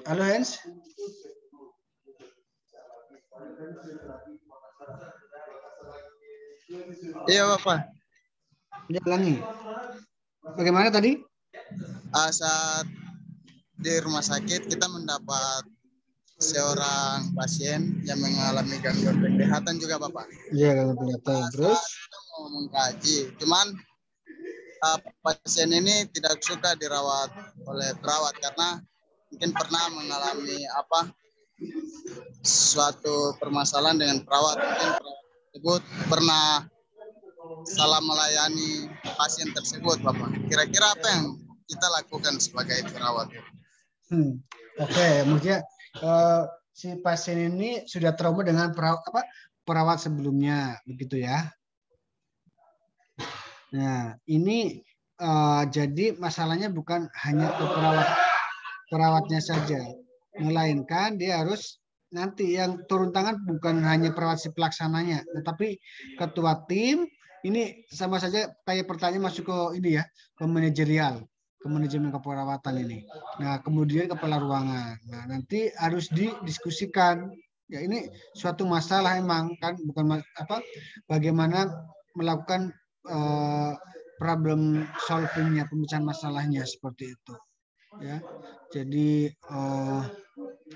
S1: Halo Hans.
S3: Iya Bapak.
S1: Ya, ulangi. Bagaimana tadi?
S3: Saat di rumah sakit kita mendapat seorang pasien yang mengalami gangguan penglihatan juga Bapak.
S1: Iya, gangguan penglihatan. Terus
S3: kita mau mengkaji, cuman pasien ini tidak suka dirawat oleh perawat karena mungkin pernah mengalami suatu permasalahan dengan perawat. Mungkin perawat tersebut pernah salah melayani pasien tersebut, Bapak. Kira-kira apa yang kita lakukan sebagai perawat?
S1: Oke, maksudnya si pasien ini sudah trauma dengan perawat sebelumnya, begitu ya. Nah, ini jadi masalahnya bukan hanya ke perawatnya saja, melainkan dia harus nanti yang turun tangan bukan hanya perawat si pelaksananya, tetapi ketua tim. Ini sama saja kayak pertanyaan masuk ke ini ya, ke manajerial, ke manajemen keperawatan ini. Nah, kemudian kepala ruangan. Nah, nanti harus didiskusikan. Ya, ini suatu masalah emang kan, bukan bagaimana melakukan problem solvingnya, pemecahan masalahnya seperti itu. Ya, jadi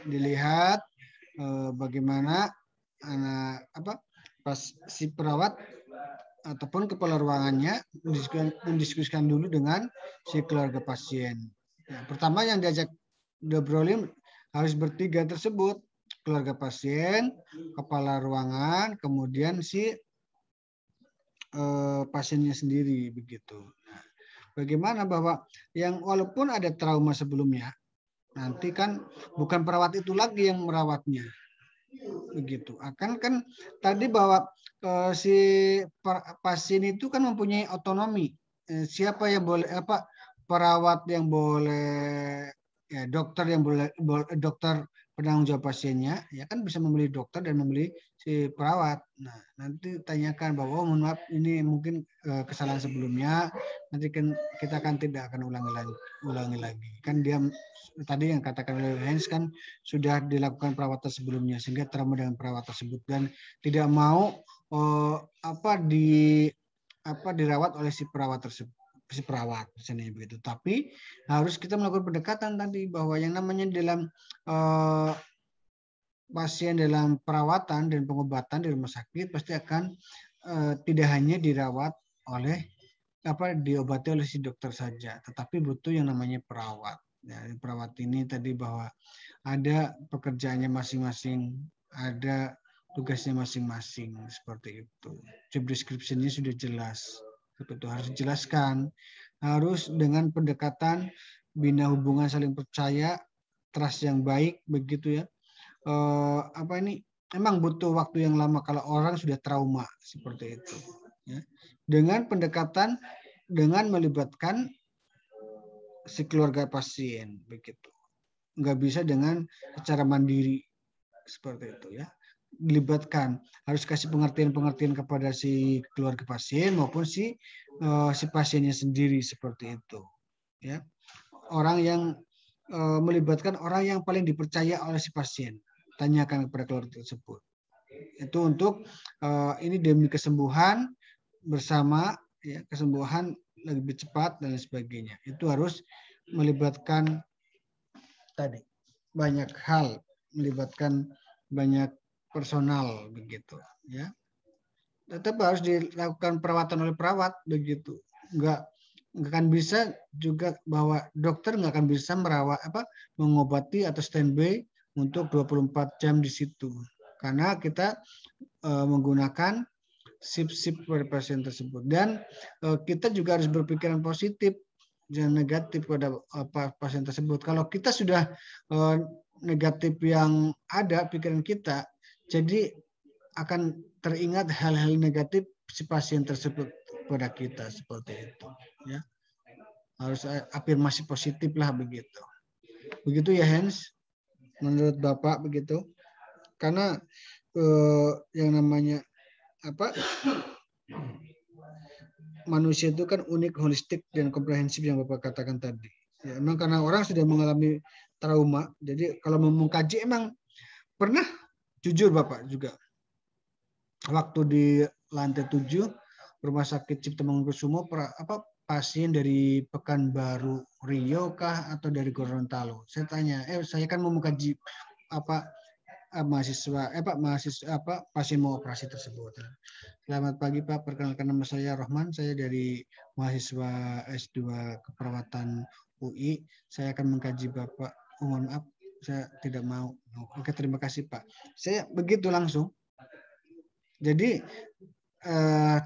S1: dilihat bagaimana pas si perawat ataupun kepala ruangannya mendiskusikan dulu dengan si keluarga pasien. Nah, pertama yang diajak ngobrolin harus bertiga tersebut, keluarga pasien, kepala ruangan, kemudian si pasiennya sendiri begitu. Nah, bagaimana bahwa yang walaupun ada trauma sebelumnya, nanti kan bukan perawat itu lagi yang merawatnya, begitu. Akan kan tadi bahwa si pasien itu kan mempunyai otonomi. Siapa yang boleh perawat yang boleh, ya dokter yang boleh dokter penanggung jawab pasiennya, ya kan bisa memilih dokter dan memilih si perawat. Nah, nanti tanyakan bahwa mohon maaf ini mungkin kesalahan sebelumnya, nanti kan kita kan tidak akan ulangi lagi. Kan dia tadi yang katakan oleh Hans kan sudah dilakukan perawatan sebelumnya sehingga trauma dengan perawat tersebut dan tidak mau dirawat oleh si perawat tersebut, si perawat misalnya begitu. Tapi harus kita melakukan pendekatan tadi bahwa yang namanya dalam pasien dalam perawatan dan pengobatan di rumah sakit pasti akan tidak hanya dirawat oleh diobati oleh si dokter saja, tetapi butuh yang namanya perawat. Ya, perawat ini tadi bahwa ada pekerjaannya masing-masing, ada tugasnya masing-masing seperti itu. Job description-nya sudah jelas. Seperti itu harus dijelaskan. Harus dengan pendekatan bina hubungan saling percaya, trust yang baik begitu ya. Emang butuh waktu yang lama kalau orang sudah trauma seperti itu. Ya. Dengan pendekatan dengan melibatkan si keluarga pasien begitu. Nggak bisa dengan secara mandiri seperti itu ya. Dilibatkan, harus kasih pengertian kepada si keluarga pasien maupun si pasiennya sendiri seperti itu ya. Orang yang melibatkan orang yang paling dipercaya oleh si pasien, tanyakan kepada keluarga tersebut. Itu untuk ini demi kesembuhan bersama ya, kesembuhan lebih cepat dan sebagainya. Itu harus melibatkan tadi banyak hal, melibatkan banyak personal begitu ya. Tetap harus dilakukan perawatan oleh perawat begitu. Nggak akan bisa juga bahwa dokter nggak akan bisa merawat mengobati atau standby untuk 24 jam di situ. Karena kita menggunakan sip-sip pada pasien tersebut dan kita juga harus berpikiran positif jangan negatif pada pasien tersebut. Kalau kita sudah negatif yang ada pikiran kita, jadi akan teringat hal-hal negatif si pasien tersebut pada kita seperti itu. Ya, harus afirmasi positif lah begitu. Begitu ya Hans, menurut Bapak begitu. Karena yang namanya manusia itu kan unik, holistik, dan komprehensif yang Bapak katakan tadi. Ya, emang karena orang sudah mengalami trauma, jadi kalau mau mengkaji emang pernah jujur Bapak juga. Waktu di lantai 7 Rumah Sakit Cipto Mangunkusumo pasien dari Pekanbaru Riau kah atau dari Gorontalo. Saya tanya, saya kan mau mengkaji mahasiswa pasien mau operasi tersebut. Selamat pagi Pak, perkenalkan nama saya Rohman, saya dari mahasiswa S2 Keperawatan UI. Saya akan mengkaji Bapak, mohon maaf, saya tidak mau. Oke, terima kasih Pak. Saya begitu langsung. Jadi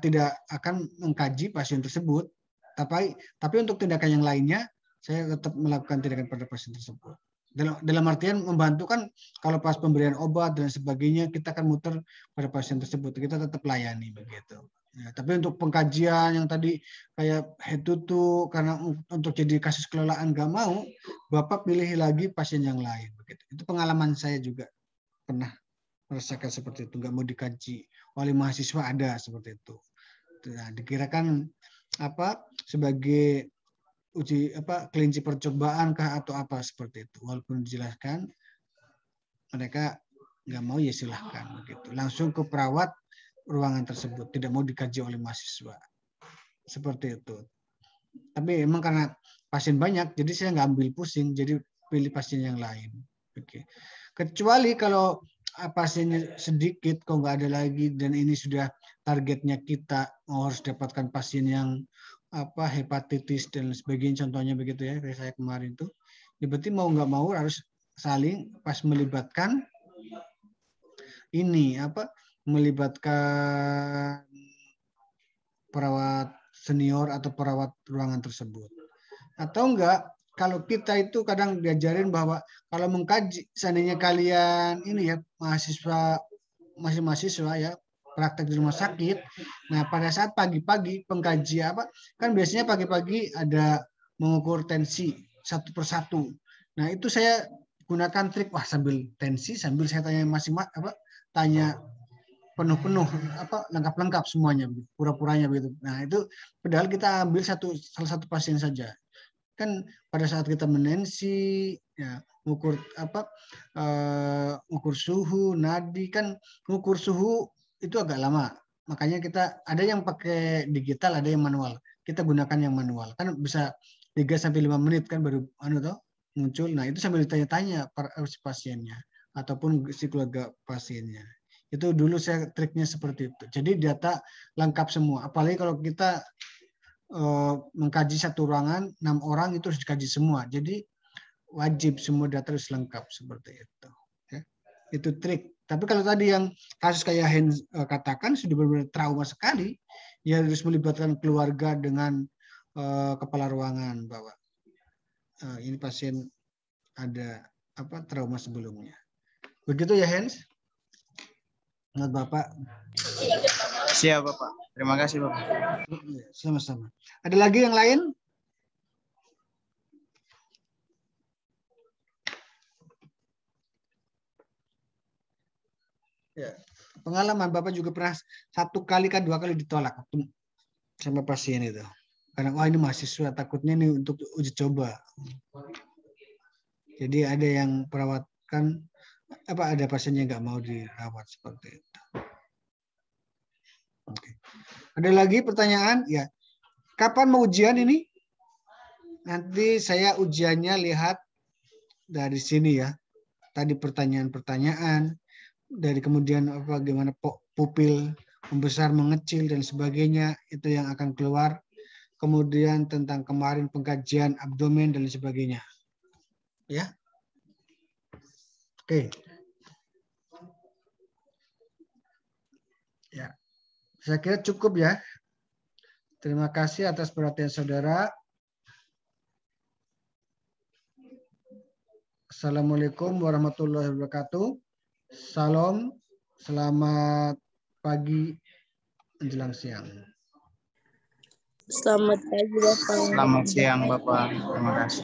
S1: tidak akan mengkaji pasien tersebut, tapi untuk tindakan yang lainnya saya tetap melakukan tindakan pada pasien tersebut. Dalam artian membantu kan, kalau pas pemberian obat dan sebagainya kita akan muter pada pasien tersebut, kita tetap layani begitu. Ya, tapi untuk pengkajian yang tadi kayak head to toe, karena untuk jadi kasus kelolaan nggak mau, Bapak pilih lagi pasien yang lain begitu. Itu pengalaman saya juga pernah merasakan seperti itu, nggak mau dikaji oleh mahasiswa, ada seperti itu. Nah, dikirakan sebagai uji kelinci percobaan kah atau apa seperti itu. Walaupun dijelaskan, mereka nggak mau, ya silahkan begitu. Langsung ke perawat ruangan tersebut, tidak mau dikaji oleh mahasiswa. Seperti itu. Tapi emang karena pasien banyak, jadi saya nggak ambil pusing, jadi pilih pasien yang lain. Oke. Kecuali kalau pasiennya sedikit, kok nggak ada lagi, dan ini sudah targetnya kita harus dapatkan pasien yang hepatitis dan sebagainya, contohnya begitu ya, kayak saya kemarin tuh. Ya, berarti mau nggak mau harus saling pas melibatkan ini melibatkan perawat senior atau perawat ruangan tersebut. Atau enggak, kalau kita itu kadang diajarin bahwa kalau mengkaji, seandainya kalian ini ya masih mahasiswa ya, praktek di rumah sakit. Nah, pada saat pagi-pagi pengkaji kan biasanya pagi-pagi ada mengukur tensi satu persatu. Nah, itu saya gunakan trik, sambil tensi sambil saya tanya tanya penuh-penuh lengkap-lengkap semuanya, pura-puranya begitu. Nah, itu padahal kita ambil salah satu pasien saja. Kan pada saat kita menensi ya, ukur ukur suhu, nadi, kan ukur suhu itu agak lama. Makanya kita ada yang pakai digital, ada yang manual. Kita gunakan yang manual. Kan bisa 3-5 menit kan baru muncul. Nah, itu sambil ditanya-tanya pasiennya ataupun si keluarga pasiennya. Itu dulu saya triknya seperti itu. Jadi data lengkap semua. Apalagi kalau kita mengkaji satu ruangan 6 orang, itu harus dikaji semua. Jadi wajib semua data harus lengkap seperti itu. Ya. Itu trik. Tapi kalau tadi yang kasus kayak Hans katakan sudah benar-benar trauma sekali, ya harus melibatkan keluarga dengan kepala ruangan bahwa ini pasien ada trauma sebelumnya. Begitu ya Hans? Menurut Bapak?
S3: Siap Bapak. Terima kasih Bapak.
S1: Sama-sama. Ada lagi yang lain? Ya. Pengalaman Bapak juga pernah 1 kali kan 2 kali ditolak sama pasien itu. Karena ini mahasiswa, takutnya ini untuk uji coba. Jadi ada yang perawatkan ada pasien yang nggak mau dirawat seperti itu. Oke. Ada lagi pertanyaan? Ya. Kapan mau ujian ini? Nanti saya ujiannya lihat dari sini ya. Tadi pertanyaan-pertanyaan, dari kemudian bagaimana pupil membesar, mengecil dan sebagainya, itu yang akan keluar. Kemudian tentang kemarin pengkajian abdomen dan sebagainya. Ya. Oke. Ya. Saya kira cukup ya. Terima kasih atas perhatian saudara. Assalamualaikum warahmatullahi wabarakatuh. Salam, selamat pagi menjelang siang.
S4: Selamat pagi Bapak.
S3: Selamat siang Bapak. Terima kasih.